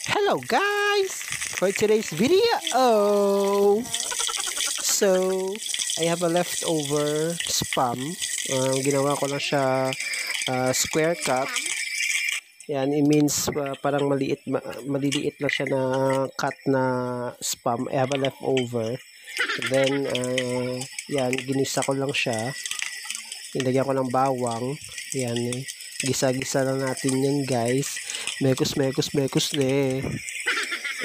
Hello guys! For today's video, so I have a leftover spam. Ginawa ko lang siya square cut. Yan, it means parang maliliit lang siya na cut na spam. I have a leftover. Then, yan, ginisa ko lang siya. Nilagyan ko ng bawang. Yan, gisa-gisa lang natin yan guys. Mekos na eh.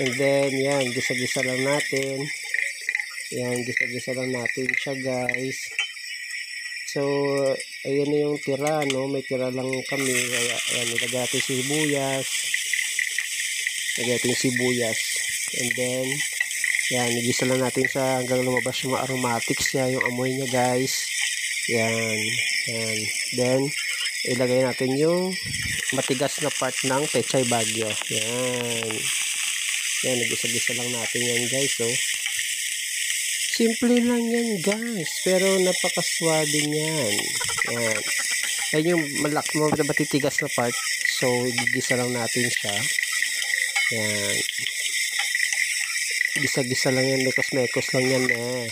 And then, yan, gisa-gisa lang natin. Yan, gisa-gisa lang natin siya guys. So, ayan na yung tira, no? May tira lang kami. Kaya, ayan, nilagay natin sibuyas. Nilagay natin sibuyas. And then, yan, gisa lang natin sa hanggang lumabas yung aromatics niya, yung amoy niya guys. Yan, yan. Then, ilagay natin yung matigas na part ng pechay bagyo. Yan. Yan, nag-isa-gisa lang natin yan guys, oh. Simple lang yan guys, pero napakaswabe niyan. Yan. Yan yung matitigas na part. So, gigisa lang natin siya. Yan. Gisa-gisa lang yan, mekos-mekos lang yan eh.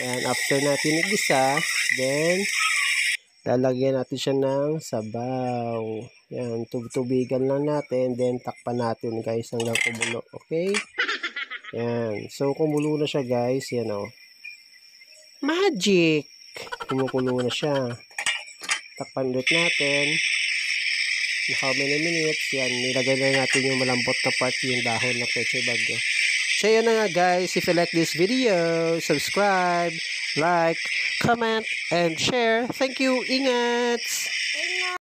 Yan, after natin igisa, then lalagyan natin siya ng sabaw. Yan, tubig-tubigan lang natin, then takpan natin guys hanggang kumulo. Okay? Yan. So, kumulo na siya guys. Yan o. Magic! Kumukulo na siya. Takpan ulit natin. How many minutes? Yan. Nilagay na natin yung malambot na part, yung dahon ng pechay bagyo. So, yan na nga guys. If you like this video, subscribe, like, comment, and share. Thank you. Ingat!